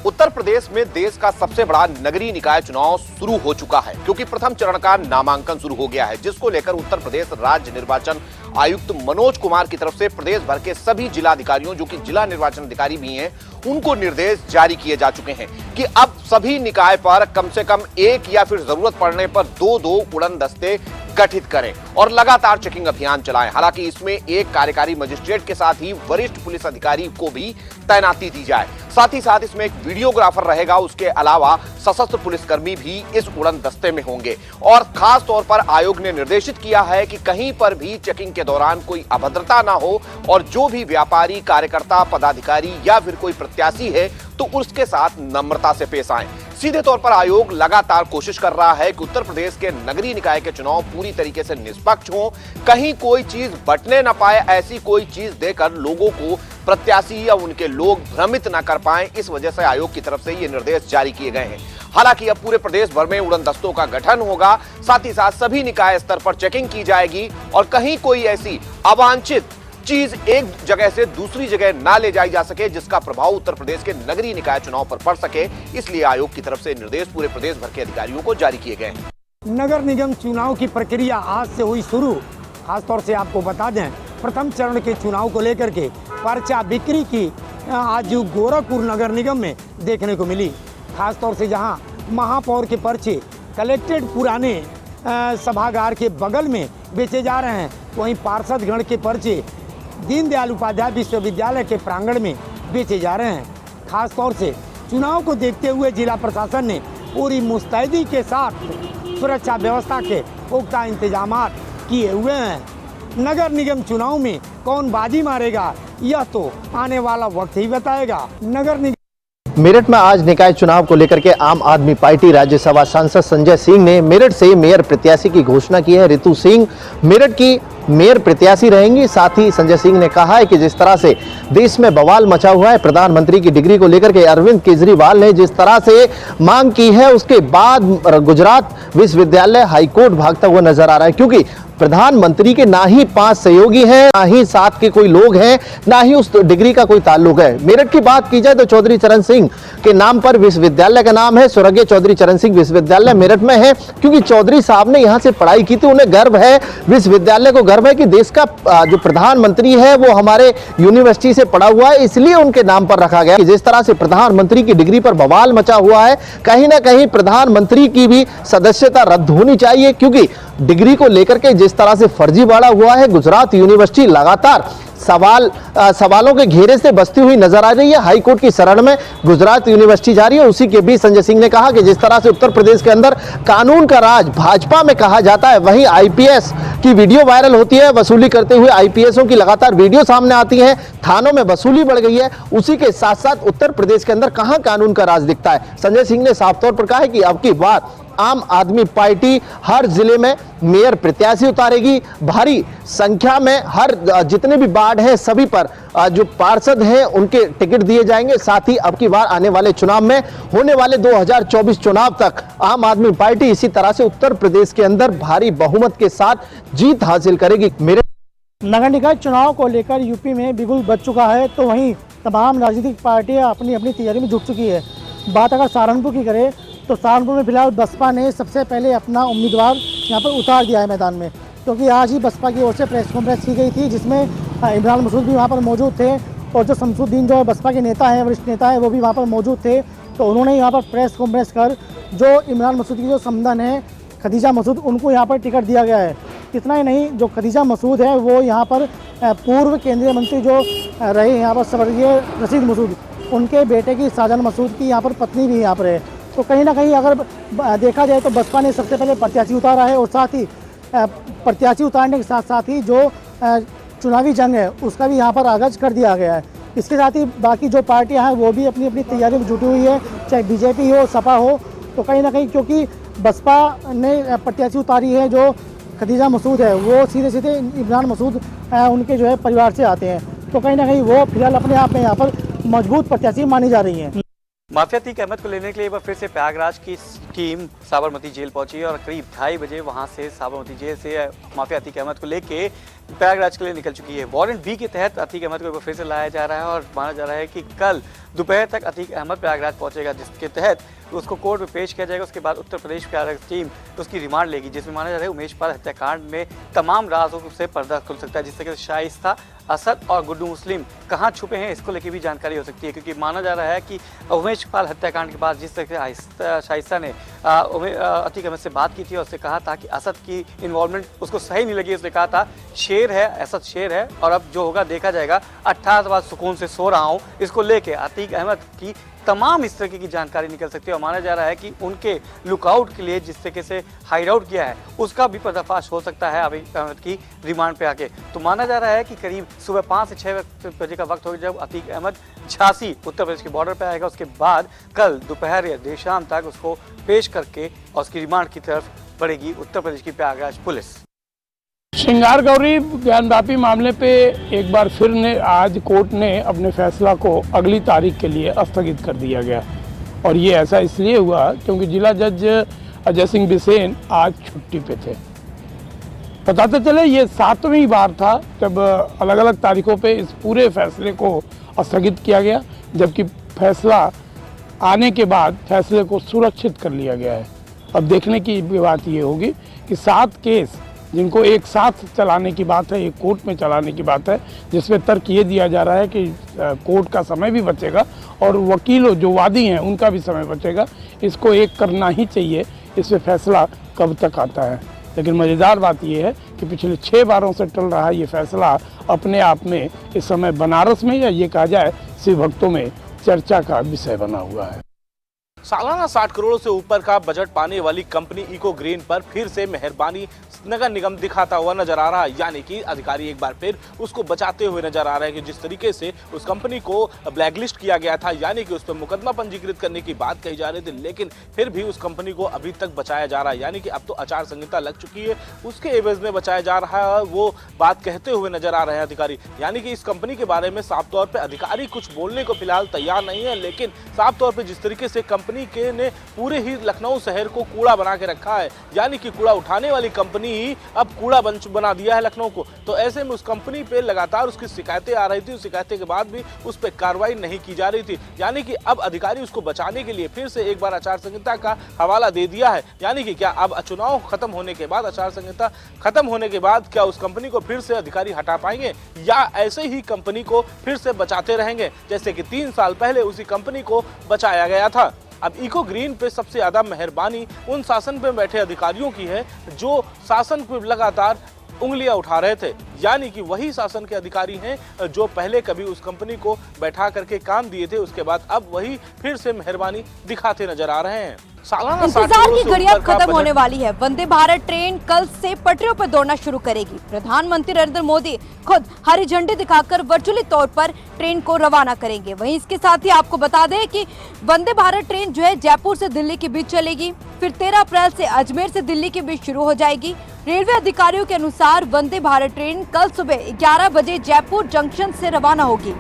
उत्तर प्रदेश में देश का सबसे बड़ा नगरीय निकाय चुनाव शुरू हो चुका है, क्योंकि प्रथम चरण का नामांकन शुरू हो गया है, जिसको लेकर उत्तर प्रदेश राज्य निर्वाचन आयुक्त मनोज कुमार की तरफ से प्रदेश भर के सभी जिला अधिकारियों, जो कि जिला निर्वाचन अधिकारी भी हैं, उनको निर्देश जारी किए जा चुके हैं कि अब सभी निकाय पर कम से कम एक या फिर जरूरत पड़ने पर दो उड़न दस्ते गठित करें और लगातार चेकिंग अभियान चलाएं। हालांकि इसमें एक कार्यकारी मजिस्ट्रेट के साथ ही वरिष्ठ पुलिस अधिकारी को भी तैनाती दी जाए। साथ ही साथ इसमें एक वीडियोग्राफर रहेगा। उसके अलावा सशस्त्र पुलिसकर्मी भी इस उड़न दस्ते में होंगे। और खास तौर पर आयोग ने निर्देशित किया है कि कहीं पर भी चेकिंग के दौरान कोई अभद्रता ना हो और जो भी व्यापारी, कार्यकर्ता, पदाधिकारी या फिर कोई प्रत्याशी है तो उसके साथ नम्रता से पेश आए। सीधे तौर पर आयोग लगातार कोशिश कर रहा है कि उत्तर प्रदेश के नगरीय निकाय के चुनाव पूरी तरीके से निष्पक्ष हो, कहीं कोई चीज बटने न पाए, ऐसी कोई चीज देकर लोगों को, प्रत्याशी या उनके लोग भ्रमित न कर पाएं। इस वजह से आयोग की तरफ से ये निर्देश जारी किए गए हैं। हालांकि अब पूरे प्रदेश भर में उड़न दस्तों का गठन होगा, साथ ही साथ सभी निकाय स्तर पर चेकिंग की जाएगी और कहीं कोई ऐसी अवांछित चीज एक जगह से दूसरी जगह ना ले जाई जा सके जिसका प्रभाव उत्तर प्रदेश के नगरीय निकाय चुनाव पर पड़ सके। इसलिए आयोग की तरफ से निर्देश पूरे प्रदेश भर के अधिकारियों को जारी किए गए हैं। नगर निगम चुनाव की प्रक्रिया आज से हुई शुरू। खासतौर से आपको बता दें, प्रथम चरण के चुनाव को लेकर के पर्चा बिक्री की आज गोरखपुर नगर निगम में देखने को मिली। खासतौर से जहां महापौर के पर्चे कलेक्टेड पुराने सभागार के बगल में बेचे जा रहे हैं, वहीं पार्षदगण के पर्चे दीनदयाल उपाध्याय विश्वविद्यालय के प्रांगण में बेचे जा रहे हैं। खासतौर से चुनाव को देखते हुए जिला प्रशासन ने पूरी मुस्तैदी के साथ सुरक्षा व्यवस्था के पुख्ता इंतजाम किए हुए हैं। नगर निगम चुनाव में कौन बाजी मारेगा, यह तो आने वाला वक्त ही बताएगा। नगर निगम मेरठ में आज निकाय चुनाव को लेकर के आम आदमी पार्टी राज्यसभा सांसद संजय सिंह ने मेरठ से मेयर प्रत्याशी की घोषणा की है। रितु सिंह मेरठ की मेयर प्रत्याशी रहेंगी। साथ ही संजय सिंह ने कहा है कि जिस तरह से देश में बवाल मचा हुआ है, प्रधानमंत्री की डिग्री को लेकर के अरविंद केजरीवाल ने जिस तरह से मांग की है, उसके बाद गुजरात विश्वविद्यालय हाईकोर्ट भागता हुआ नजर आ रहा है, क्योंकि प्रधानमंत्री के ना ही 5 सहयोगी हैं, ना ही 7 के कोई लोग हैं, ना ही उस डिग्री का कोई ताल्लुक है। मेरठ की बात की जाए तो चौधरी चरण सिंह के नाम पर विश्वविद्यालय का नाम है, स्वर्गीय चौधरी चरण सिंह विश्वविद्यालय मेरठ में है, क्योंकि चौधरी साहब ने यहाँ से पढ़ाई की थी। उन्हें गर्व है, विश्वविद्यालय को गर्व है कि देश का जो प्रधानमंत्री है वो हमारे यूनिवर्सिटी से पढ़ा हुआ है, इसलिए उनके नाम पर रखा गया। जिस तरह से प्रधानमंत्री की डिग्री पर बवाल मचा हुआ है, कहीं ना कहीं प्रधानमंत्री की भी सदस्यता रद्द होनी चाहिए, क्योंकि डिग्री को लेकर के जिस तरह से फर्जीवाड़ा हुआ है, गुजरात यूनिवर्सिटी लगातार सवालों के घेरे से बसती हुई नजर आ रही है। हाईकोर्ट की शरण में गुजरात यूनिवर्सिटी जा रही है। उसी के बीच संजय सिंह ने कहा कि जिस तरह से उत्तर प्रदेश के अंदर कानून का राज भाजपा में कहा जाता है, वहीं आईपीएस की वीडियो वायरल होती है, वसूली करते हुए आईपीएसओं की लगातार वीडियो सामने आती है, थानों में वसूली बढ़ गई है। उसी के साथ साथ उत्तर प्रदेश के अंदर कहां कानून का राज दिखता है। संजय सिंह ने साफ तौर पर कहा है कि अब की बार आम आदमी पार्टी हर जिले में मेयर प्रत्याशी उतारेगी। भारी संख्या में हर जितने भी वार्ड हैं सभी पर जो पार्षद हैं उनके टिकट दिए जाएंगे। साथ ही अब की बार आने वाले चुनाव में, होने वाले 2024 चुनाव तक आम आदमी पार्टी इसी तरह से उत्तर प्रदेश के अंदर भारी बहुमत के साथ जीत हासिल करेगी। मेरे नगर निकाय चुनाव को लेकर यूपी में बिगुल बच चुका है, तो वहीं तमाम राजनीतिक पार्टियां अपनी अपनी तैयारी में जुट चुकी है। बात अगर सहारनपुर की करें तो सहारनपुर में फिलहाल बसपा ने सबसे पहले अपना उम्मीदवार यहाँ पर उतार दिया है मैदान में, क्योंकि आज ही बसपा की ओर से प्रेस कॉन्फ्रेंस की गई थी, जिसमें इमरान मसूद भी वहाँ पर मौजूद थे और जो शमसुद्दीन जो बसपा के नेता हैं, वरिष्ठ नेता है, वो भी वहाँ पर मौजूद थे। तो उन्होंने यहाँ पर प्रेस कॉन्फ्रेंस कर जो इमरान मसूद की जो समधन है खदीजा मसूद, उनको यहाँ पर टिकट दिया गया है। इतना ही नहीं, जो खदीजा मसूद है वो यहाँ पर पूर्व केंद्रीय मंत्री जो रहे यहाँ पर स्वर्गीय रशीद मसूद, उनके बेटे की साजन मसूद की यहाँ पर पत्नी भी यहाँ पर है। तो कहीं ना कहीं अगर देखा जाए तो बसपा ने सबसे पहले प्रत्याशी उतारा है और साथ ही प्रत्याशी उतारने के साथ साथ ही जो चुनावी जंग है उसका भी यहाँ पर आगाज कर दिया गया है। इसके साथ ही बाकी जो पार्टियां हैं वो भी अपनी अपनी तैयारी में जुटी हुई है, चाहे बीजेपी हो, सपा हो। तो कहीं ना कहीं क्योंकि बसपा ने प्रत्याशी उतारी है जो खदीजा मसूद है, वो सीधे सीधे इमरान मसूद उनके जो है परिवार से आते हैं, तो कहीं ना कहीं वो फिलहाल अपने आप में यहाँ पर मजबूत प्रत्याशी मानी जा रही हैं। माफिया अतीक अहमद को लेने के लिए एक बार फिर से प्रयागराज की टीम साबरमती जेल पहुंची और करीब 2:30 बजे वहां से साबरमती जेल से माफिया अतीक अहमद को लेके प्रयागराज के लिए निकल चुकी है। वारंट बी के तहत अतीक अहमद को एक बार फिर से लाया जा रहा है और माना जा रहा है कि कल दोपहर तक अतीक अहमद प्रयागराज पहुंचेगा, जिसके तहत उसको कोर्ट में पेश किया जाएगा। उसके बाद उत्तर प्रदेश प्रयागराज टीम उसकी रिमांड लेगी, जिसमें माना जा रहा है उमेश पाल हत्याकांड में तमाम राजों से पर्दा खुल सकता है, जिससे कि शाइस्ता, असद और गुड्डू मुस्लिम कहाँ छुपे हैं इसको लेकर भी जानकारी हो सकती है। क्योंकि माना जा रहा है कि उमेश पाल हत्याकांड के बाद जिस तरह से शाइस्ता ने अतीक अहमद से बात की थी और उससे कहा था कि असद की इन्वॉल्वमेंट उसको सही नहीं लगी, उसने कहा था शेर है, असद शेर है और अब जो होगा देखा जाएगा, 18 बाद सुकून से सो रहा हूँ, इसको लेके अतीक अहमद की तमाम इस तरीके की जानकारी निकल सकती है। और माना जा रहा है कि उनके लुकआउट के लिए जिस तरीके से हाइड आउट किया है उसका भी पर्दाफाश हो सकता है अतीक अहमद की रिमांड पे आके। तो माना जा रहा है कि करीब सुबह 5 से 6 बजे का वक्त होगा जब अतीक अहमद झांसी उत्तर प्रदेश के बॉर्डर पे आएगा। उसके बाद कल दोपहर या देर शाम तक उसको पेश करके और उसकी रिमांड की तरफ बढ़ेगी उत्तर प्रदेश की प्रयागराज पुलिस। श्रृंगार गौरी ज्ञानवापी मामले पे एक बार फिर ने आज कोर्ट ने अपने फैसला को अगली तारीख के लिए स्थगित कर दिया गया और ये ऐसा इसलिए हुआ क्योंकि जिला जज अजय सिंह बिसेन आज छुट्टी पे थे। बताते चले ये 7वीं बार था जब अलग अलग तारीखों पे इस पूरे फैसले को स्थगित किया गया, जबकि फैसला आने के बाद फैसले को सुरक्षित कर लिया गया है। अब देखने की बात ये होगी कि 7 केस जिनको एक साथ चलाने की बात है, एक कोर्ट में चलाने की बात है, जिसमें तर्क ये दिया जा रहा है कि कोर्ट का समय भी बचेगा और वकीलों जो वादी हैं उनका भी समय बचेगा। इसको एक करना ही चाहिए, इसमें फैसला कब तक आता है। लेकिन मज़ेदार बात यह है कि पिछले 6 बारों से टल रहा ये फैसला अपने आप में इस समय बनारस में या ये कहा जाए शिव भक्तों में चर्चा का विषय बना हुआ है। सालाना 60 करोड़ से ऊपर का बजट पाने वाली कंपनी इको ग्रीन पर फिर से मेहरबानी नगर निगम दिखाता हुआ नजर आ रहा है। यानी कि अधिकारी एक बार फिर उसको बचाते हुए नजर आ रहे हैं कि जिस तरीके से उस कंपनी को ब्लैकलिस्ट किया गया था, यानी कि उस पर मुकदमा पंजीकृत करने की बात कही जा रही थी, लेकिन फिर भी उस कंपनी को अभी तक बचाया जा रहा है। यानी कि अब तो आचार संहिता लग चुकी है, उसके एवज में बचाया जा रहा है, वो बात कहते हुए नजर आ रहे हैं अधिकारी। यानी कि इस कंपनी के बारे में साफ तौर पर अधिकारी कुछ बोलने को फिलहाल तैयार नहीं है, लेकिन साफ तौर पर जिस तरीके से कंपनी के ने पूरे ही लखनऊ शहर को कूड़ा बना के रखा है, यानी कि कूड़ा उठाने वाली कंपनी ही अब कूड़ा बना दिया है लखनऊ को। तो ऐसे में उस कंपनी पे लगातार उसकी शिकायतें आ रही थी, उस शिकायतें के बाद भी उस पर कार्रवाई नहीं की जा रही थी। यानी कि अब अधिकारी उसको बचाने के लिए फिर से एक बार आचार संहिता का हवाला दे दिया है। यानी कि क्या अब चुनाव खत्म होने के बाद, आचार संहिता खत्म होने के बाद क्या उस कंपनी को फिर से अधिकारी हटा पाएंगे या ऐसे ही कंपनी को फिर से बचाते रहेंगे जैसे कि 3 साल पहले उसी कंपनी को बचाया गया था। अब इको ग्रीन पे सबसे ज्यादा मेहरबानी उन शासन पे बैठे अधिकारियों की है जो शासन पे लगातार उंगलियां उठा रहे थे। यानी कि वही शासन के अधिकारी हैं जो पहले कभी उस कंपनी को बैठा करके काम दिए थे, उसके बाद अब वही फिर से मेहरबानी दिखाते नजर आ रहे हैं। इंतजार की घड़ी अब खत्म होने वाली है। वंदे भारत ट्रेन कल से पटरियों पर दौड़ना शुरू करेगी। प्रधानमंत्री नरेंद्र मोदी खुद हरी झंडी दिखाकर वर्चुअली तौर पर ट्रेन को रवाना करेंगे। वहीं इसके साथ ही आपको बता दें कि वंदे भारत ट्रेन जो है जयपुर से दिल्ली के बीच चलेगी, फिर 13 अप्रैल से अजमेर से दिल्ली के बीच शुरू हो जाएगी। रेलवे अधिकारियों के अनुसार वंदे भारत ट्रेन कल सुबह 11 बजे जयपुर जंक्शन से रवाना होगी।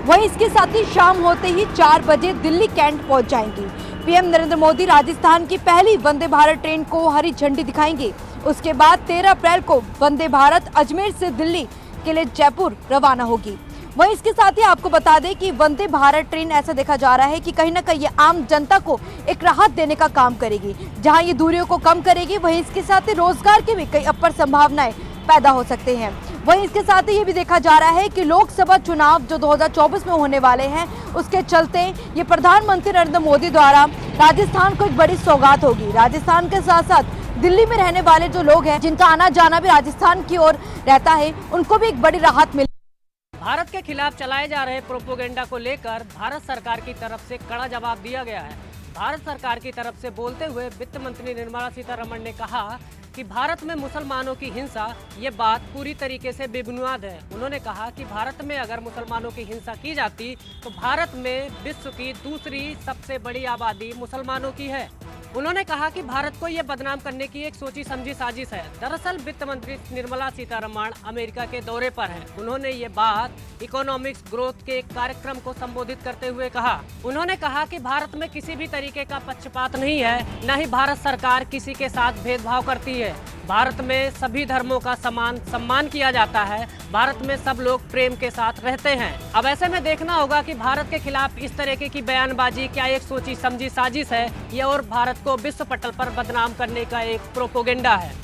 वहीं इसके साथ ही शाम होते ही 4 बजे दिल्ली कैंट पहुंच जाएंगी। पीएम नरेंद्र मोदी राजस्थान की पहली वंदे भारत ट्रेन को हरी झंडी दिखाएंगे। उसके बाद 13 अप्रैल को वंदे भारत अजमेर से दिल्ली के लिए जयपुर रवाना होगी। वहीं इसके साथ ही आपको बता दें कि वंदे भारत ट्रेन ऐसा देखा जा रहा है कि कहीं ना कहीं ये आम जनता को एक राहत देने का काम करेगी, जहां ये दूरियों को कम करेगी। वहीं इसके साथ ही रोजगार की भी कई अपर संभावनाएं पैदा हो सकते हैं। वहीं इसके साथ ही ये भी देखा जा रहा है कि लोकसभा चुनाव जो 2024 में होने वाले हैं, उसके चलते ये प्रधानमंत्री नरेंद्र मोदी द्वारा राजस्थान को एक बड़ी सौगात होगी। राजस्थान के साथ साथ दिल्ली में रहने वाले जो लोग हैं, जिनका आना जाना भी राजस्थान की ओर रहता है, उनको भी एक बड़ी राहत मिली। भारत के खिलाफ चलाए जा रहे प्रोपोगेंडा को लेकर भारत सरकार की तरफ से कड़ा जवाब दिया गया है। भारत सरकार की तरफ से बोलते हुए वित्त मंत्री निर्मला सीतारमण ने कहा कि भारत में मुसलमानों की हिंसा, ये बात पूरी तरीके से बेबुनियाद है। उन्होंने कहा कि भारत में अगर मुसलमानों की हिंसा की जाती तो भारत में विश्व की दूसरी सबसे बड़ी आबादी मुसलमानों की है। उन्होंने कहा कि भारत को यह बदनाम करने की एक सोची समझी साजिश है। दरअसल वित्त मंत्री निर्मला सीतारमण अमेरिका के दौरे पर हैं। उन्होंने ये बात इकोनॉमिक्स ग्रोथ के एक कार्यक्रम को संबोधित करते हुए कहा। उन्होंने कहा कि भारत में किसी भी तरीके का पक्षपात नहीं है, न ही भारत सरकार किसी के साथ भेदभाव करती है। भारत में सभी धर्मों का समान सम्मान किया जाता है। भारत में सब लोग प्रेम के साथ रहते हैं। अब ऐसे में देखना होगा कि भारत के खिलाफ इस तरीके की बयानबाजी क्या एक सोची समझी साजिश है या और भारत को विश्व पटल पर बदनाम करने का एक प्रोपोगेंडा है।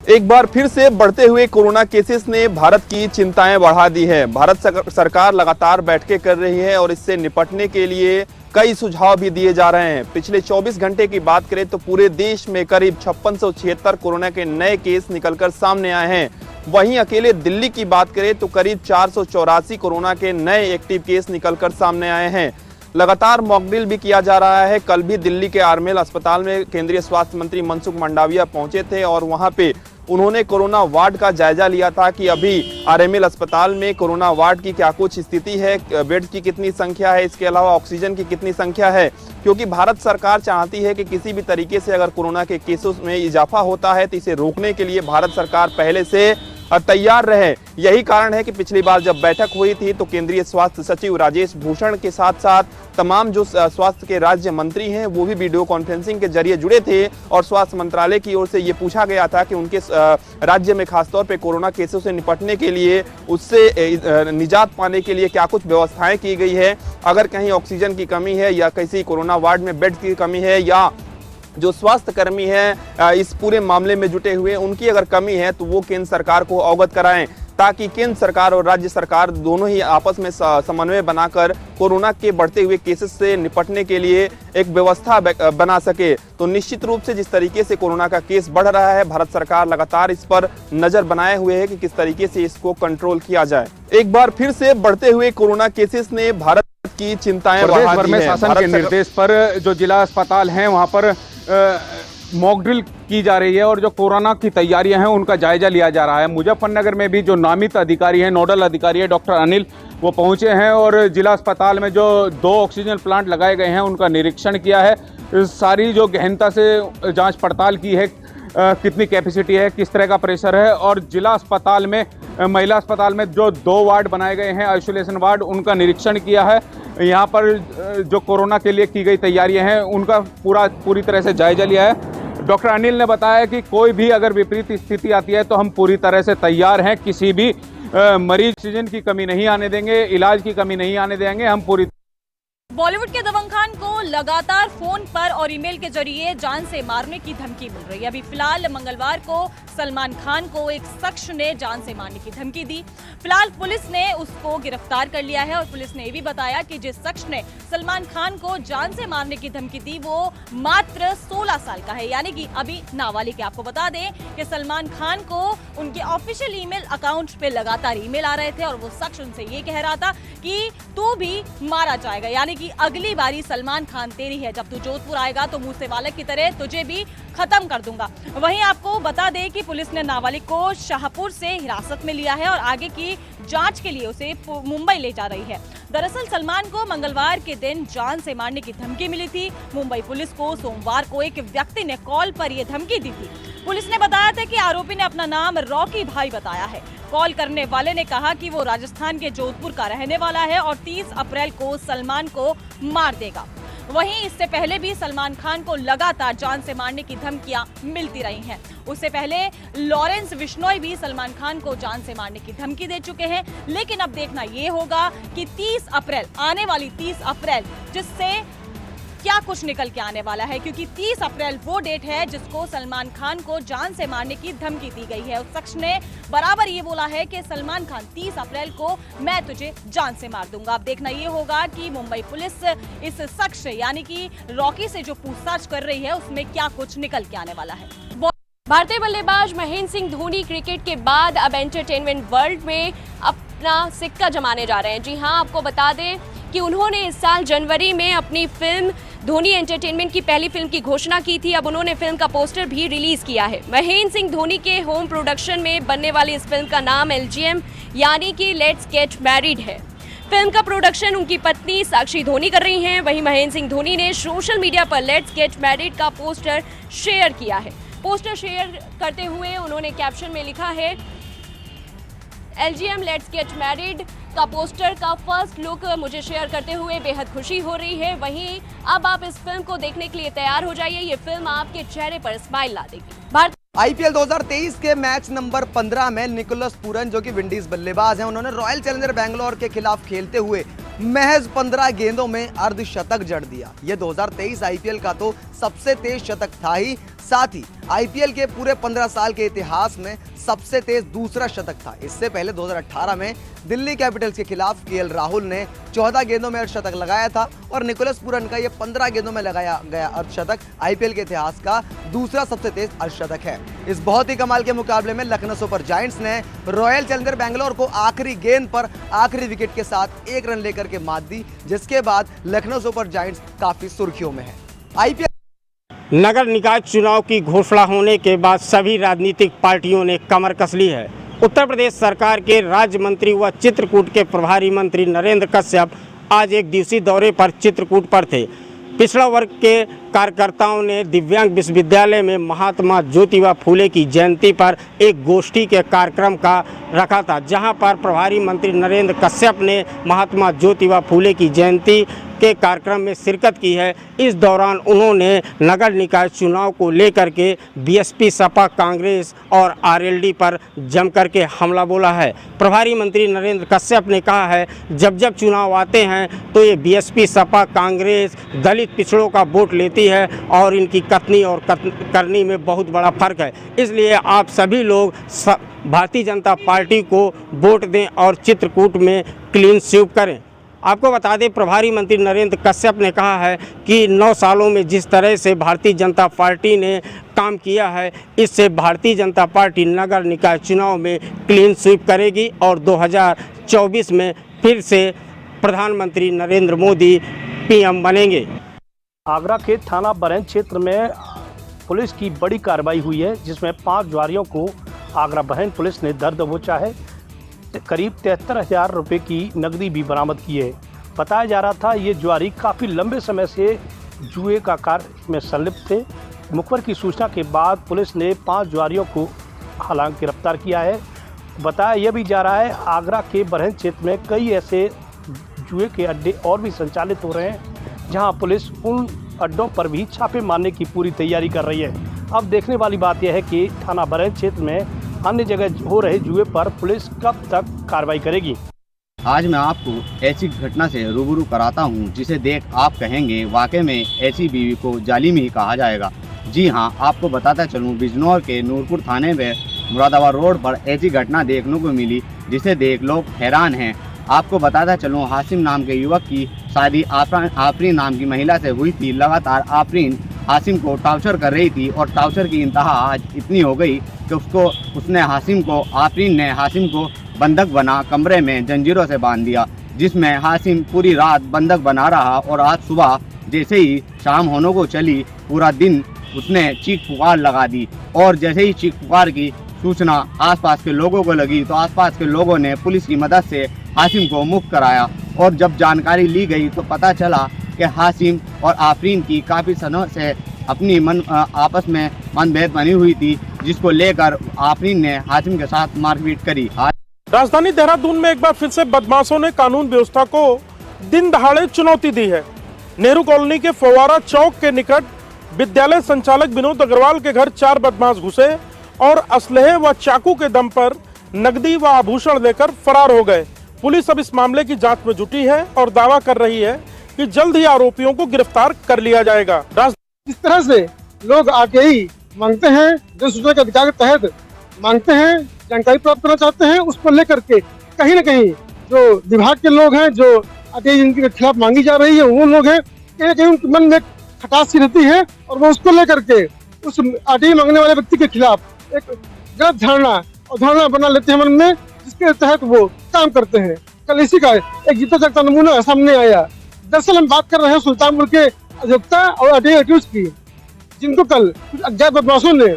एक बार फिर से बढ़ते हुए कोरोना केसेस ने भारत की चिंताएं बढ़ा दी है। भारत सरकार लगातार बैठकें कर रही है और इससे निपटने के लिए कई सुझाव भी दिए जा रहे हैं। पिछले 24 घंटे की बात करें तो पूरे देश में करीब 5676 कोरोना के नए केस निकलकर सामने आए हैं। वहीं अकेले दिल्ली की बात करें तो करीब 484 कोरोना के नए एक्टिव केस निकलकर सामने आए हैं। लगातार मॉकड्रिल भी किया जा रहा है। कल भी दिल्ली के आरएमएल अस्पताल में केंद्रीय स्वास्थ्य मंत्री मनसुख मंडाविया पहुंचे थे और वहां पे उन्होंने कोरोना वार्ड का जायजा लिया था कि अभी आरएमएल अस्पताल में कोरोना वार्ड की क्या कुछ स्थिति है, बेड की कितनी संख्या है, इसके अलावा ऑक्सीजन की कितनी संख्या है। क्योंकि भारत सरकार चाहती है कि किसी भी तरीके से अगर कोरोना के केसों में इजाफा होता है तो इसे रोकने के लिए भारत सरकार पहले से तैयार रहे। यही कारण है कि पिछली बार जब बैठक हुई थी तो केंद्रीय स्वास्थ्य सचिव राजेश भूषण के साथ साथ तमाम जो स्वास्थ्य के राज्य मंत्री हैं वो भी वीडियो कॉन्फ्रेंसिंग के जरिए जुड़े थे और स्वास्थ्य मंत्रालय की ओर से ये पूछा गया था कि उनके राज्य में खासतौर पे कोरोना केसों से निपटने के लिए, उससे निजात पाने के लिए क्या कुछ व्यवस्थाएं की गई है। अगर कहीं ऑक्सीजन की कमी है या किसी कोरोना वार्ड में बेड की कमी है या जो स्वास्थ्य कर्मी हैं इस पूरे मामले में जुटे हुए उनकी अगर कमी है तो वो केंद्र सरकार को अवगत कराएं, ताकि केंद्र सरकार और राज्य सरकार दोनों ही आपस में समन्वय बनाकर कोरोना के बढ़ते हुए केसेस से निपटने के लिए एक व्यवस्था बना सके। तो निश्चित रूप से जिस तरीके से कोरोना का केस बढ़ रहा है, भारत सरकार लगातार इस पर नजर बनाए हुए है कि किस तरीके से इसको कंट्रोल किया जाए। एक बार फिर से बढ़ते हुए कोरोना केसेस ने भारत की चिंताएं बढ़ा दी हैं। शासन के निर्देश पर जो जिला अस्पताल हैं वहां पर मॉक ड्रिल की जा रही है और जो कोरोना की तैयारियां हैं उनका जायजा लिया जा रहा है। मुजफ्फरनगर में भी जो नामित अधिकारी हैं, नोडल अधिकारी है डॉक्टर अनिल, वो पहुंचे हैं और जिला अस्पताल में जो 2 ऑक्सीजन प्लांट लगाए गए हैं उनका निरीक्षण किया है। सारी जो गहनता से जांच पड़ताल की है, कितनी कैपेसिटी है, किस तरह का प्रेशर है। और जिला अस्पताल में, महिला अस्पताल में जो 2 वार्ड बनाए गए हैं, आइसोलेशन वार्ड, उनका निरीक्षण किया है। यहाँ पर जो कोरोना के लिए की गई तैयारियां हैं उनका पूरी तरह से जायजा लिया है। डॉक्टर अनिल ने बताया कि कोई भी अगर विपरीत स्थिति आती है तो हम पूरी तरह से तैयार हैं, किसी भी मरीज ऑक्सीजन की कमी नहीं आने देंगे, इलाज की कमी नहीं आने देंगे, हम पूरी। बॉलीवुड के दबंग खान को लगातार फोन पर और ईमेल के जरिए जान से मारने की धमकी मिल रही है। अभी फिलहाल मंगलवार को सलमान खान को एक शख्स ने जान से मारने की धमकी दी। फिलहाल पुलिस ने उसको गिरफ्तार कर लिया है और पुलिस ने ये भी बताया कि जिस शख्स ने सलमान खान को जान से मारने की धमकी दी वो मात्र 16 साल का है, यानी कि अभी नाबालिग है। आपको बता दें कि सलमान खान को उनके ऑफिशियल ईमेल अकाउंट पे लगातार ईमेल आ रहे थे और वो शख्स उनसे ये कह रहा था कि तू भी मारा जाएगा, यानी कि अगली बारी सलमान खान तेरी है, जब तू जोधपुर आएगा तो मूसे वालक की तरह तुझे भी खत्म कर दूंगा। वहीं आपको बता दें कि पुलिस ने नाबालिग को शाहपुर से हिरासत में लिया है और आगे की जांच के लिए उसे मुंबई ले जा रही है। दरअसल सलमान को मंगलवार के दिन जान से मारने की धमकी मिली थी। मुंबई पुलिस को सोमवार को एक व्यक्ति ने कॉल पर यह धमकी दी थी। पुलिस ने बताया था कि आरोपी ने अपना नाम रॉकी भाई बताया है। कॉल करने वाले ने कहा कि वो राजस्थान के जोधपुर का रहने वाला है और 30 अप्रैल को सलमान को मार देगा। वहीं इससे पहले भी सलमान खान को लगातार जान से मारने की धमकियां मिलती रही हैं। उससे पहले लॉरेंस बिश्नोई भी सलमान खान को जान से मारने की धमकी दे चुके हैं। लेकिन अब देखना ये होगा कि 30 अप्रैल, आने वाली 30 अप्रैल, जिससे क्या कुछ निकल के आने वाला है, क्योंकि 30 अप्रैल वो डेट है जिसको सलमान खान को जान से मारने की धमकी दी गई है। उस शख्स ने बराबर ये बोला है कि सलमान खान 30 अप्रैल को मैं तुझे जान से मार दूंगा। अब देखना ये होगा कि मुंबई पुलिस इस शख्स यानी कि रॉकी से जो पूछताछ कर रही है उसमें क्या कुछ निकल के आने वाला है। भारतीय बल्लेबाज महेंद्र सिंह धोनी क्रिकेट के बाद अब एंटरटेनमेंट वर्ल्ड में अपना सिक्का जमाने जा रहे हैं। जी हाँ, आपको बता दें कि उन्होंने इस साल जनवरी में अपनी फिल्म धोनी एंटरटेनमेंट की पहली फिल्म की घोषणा की थी। अब उन्होंने फिल्म का पोस्टर भी रिलीज किया है। महेंद्र सिंह धोनी के होम प्रोडक्शन में बनने वाली इस फिल्म का नाम LGM यानी कि लेट्स गेट मैरिड है। फिल्म का प्रोडक्शन उनकी पत्नी साक्षी धोनी कर रही हैं। वहीं महेंद्र सिंह धोनी ने सोशल मीडिया पर लेट्स गेट मैरिड का पोस्टर शेयर किया है। पोस्टर शेयर करते हुए उन्होंने कैप्शन में लिखा है, LGM लेट्स गेट मैरिड का पोस्टर का फर्स्ट लुक मुझे शेयर करते हुए बेहद खुशी हो रही है। वहीं अब आप इस फिल्म को देखने के लिए तैयार हो जाइए। ये फिल्म आपके चेहरे पर स्माइल ला देगी। IPL 2023 के मैच नंबर 15 में निकोलस पूरन, जो कि विंडीज बल्लेबाज हैं, उन्होंने रॉयल चैलेंजर बैंगलोर के खिलाफ खेलते हुए महज 15 गेंदों में अर्धशतक जड़ दिया। यह 2023 IPL का तो सबसे तेज शतक था ही, साथ ही IPL के पूरे 15 साल के इतिहास में सबसे तेज दूसरा शतक था। इससे पहले 2018 में दिल्ली कैपिटल्स के खिलाफ KL राहुल ने 14 गेंदों में अर्धशतक लगाया था और निकोलस पूरन का यह 15 गेंदों में लगाया गया अर्धशतक IPL के इतिहास का दूसरा सबसे तेज अर्धशतक है। इस बहुत ही कमाल के मुकाबले में लखनऊ सुपर जायंट्स ने रॉयल चैलेंजर बैंगलोर को आखिरी गेंद पर आखिरी विकेट के साथ 1 रन लेकर के मात दी, जिसके बाद लखनऊ सुपर जायंट्स काफी सुर्खियों में है। IPL नगर निकाय चुनाव की घोषणा होने के बाद सभी राजनीतिक पार्टियों ने कमर कस ली है। उत्तर प्रदेश सरकार के राज्य मंत्री व चित्रकूट के प्रभारी मंत्री नरेंद्र कश्यप आज एक दिवसीय दौरे पर चित्रकूट पर थे। पिछड़ा वर्ग के कार्यकर्ताओं ने दिव्यांग विश्वविद्यालय में महात्मा ज्योतिबा फूले की जयंती पर एक गोष्ठी के कार्यक्रम का रखा था, जहां पर प्रभारी मंत्री नरेंद्र कश्यप ने महात्मा ज्योतिबा फूले की जयंती के कार्यक्रम में शिरकत की है। इस दौरान उन्होंने नगर निकाय चुनाव को लेकर के BSP, सपा, कांग्रेस और RLD पर जमकर के हमला बोला है। प्रभारी मंत्री नरेंद्र कश्यप ने कहा है, जब जब चुनाव आते हैं तो ये BSP, सपा, कांग्रेस दलित पिछड़ों का वोट लेती है और इनकी कथनी और करनी में बहुत बड़ा फर्क है। इसलिए आप सभी लोग भारतीय जनता पार्टी को वोट दें और चित्रकूट में क्लीन स्वीप करें। आपको बता दें, प्रभारी मंत्री नरेंद्र कश्यप ने कहा है कि 9 सालों में जिस तरह से भारतीय जनता पार्टी ने काम किया है, इससे भारतीय जनता पार्टी नगर निकाय चुनाव में क्लीन स्वीप करेगी और 2024 में फिर से प्रधानमंत्री नरेंद्र मोदी PM बनेंगे। आगरा के थाना बरैंच क्षेत्र में पुलिस की बड़ी कार्रवाई हुई है, जिसमें 5 जुआरियों को आगरा बहन पुलिस ने दर दबोचा है। करीब 73,000 रुपये की नकदी भी बरामद की है। बताया जा रहा था ये जुआरी काफ़ी लंबे समय से जुए का कार्य में संलिप्त थे। मुखबिर की सूचना के बाद पुलिस ने 5 जुआरियों को हालांकि गिरफ्तार किया है। बताया यह भी जा रहा है, आगरा के बरहन क्षेत्र में कई ऐसे जुए के अड्डे और भी संचालित हो रहे हैं, जहां पुलिस उन अड्डों पर भी छापे मारने की पूरी तैयारी कर रही है। अब देखने वाली बात यह है कि थाना बरहन क्षेत्र में अन्य जगह हो रहे जुए पर पुलिस कब तक कार्रवाई करेगी। आज मैं आपको ऐसी घटना से रूबरू कराता हूं, जिसे देख आप कहेंगे वाकई में ऐसी बीवी को जालिम ही कहा जाएगा। जी हां, आपको बताता चलूं, बिजनौर के नूरपुर थाने में मुरादाबाद रोड पर ऐसी घटना देखने को मिली, जिसे देख लोग हैरान हैं। आपको बताता चलूं, हासिम नाम के युवक की शादी आफरीन नाम की महिला से हुई थी। लगातार आफरीन हासिम को टॉर्चर कर रही थी और टॉर्चर की इंतहा आज इतनी हो गई कि आफरीन ने हासिम को बंधक बना कमरे में जंजीरों से बांध दिया, जिसमें हासिम पूरी रात बंधक बना रहा और आज सुबह जैसे ही शाम होने को चली, पूरा दिन उसने चीख पुकार लगा दी। और जैसे ही चीख पुकार की सूचना आसपास के लोगों को लगी, तो आसपास के लोगों ने पुलिस की मदद से हासिम को मुक्त कराया। और जब जानकारी ली गई तो पता चला कि हासिम और आफरीन की काफ़ी समय से अपनी आपस में मनभेद बनी हुई थी, जिसको लेकर आफरीन ने हासिम के साथ मारपीट करी। राजधानी देहरादून में एक बार फिर से बदमाशों ने कानून व्यवस्था को दिन दहाड़े चुनौती दी है। नेहरू कॉलोनी के फवारा चौक के निकट विद्यालय संचालक विनोद अग्रवाल के घर 4 बदमाश घुसे और असलहे व चाकू के दम पर नकदी व आभूषण लेकर फरार हो गए। पुलिस अब इस मामले की जांच में जुटी है और दावा कर रही है कि जल्द ही आरोपियों को गिरफ्तार कर लिया जाएगा। इस तरह से लोग आके ही मांगते हैं, जन सूचना के अधिकार के तहत मांगते हैं, जानकारी प्राप्त करना चाहते हैं, उस पर लेकर के कहीं न कहीं जो विभाग के लोग हैं, जो आगे जिनके खिलाफ मांगी जा रही है, वो लोग हैं, कहीं न कहीं उनके मन में खटास सी रहती है और वो उसको लेकर के उस आगे मांगने वाले व्यक्ति के खिलाफ एक गलत धारणा बना लेते हैं मन में, जिसके तहत वो काम करते हैं। कल इसी का एक जीता जागता नमूना सामने आया। दरअसल हम बात कर रहे हैं सुल्तानपुर के अभियुक्ता और अडे एक्यूज की, जिनको कल कुछ अज्ञात बदमाशों ने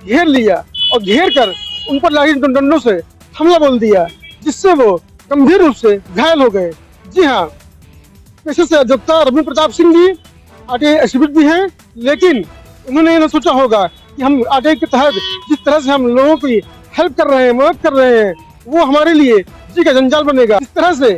घेर लिया और घेर कर उन पर लाठी डंडों से हमला बोल दिया, जिससे वो गंभीर रूप से घायल हो गए। जी हाँ, पेशे से अध्यक्ता रविंद्र प्रताप सिंह जी आरटीआई एसपी भी हैं, लेकिन उन्होंने ये सोचा होगा कि हम आरटीआई के तहत जिस तरह से हम लोगों की हेल्प कर रहे हैं, मदद कर रहे हैं, वो हमारे लिए जी का जंजाल बनेगा। इस तरह से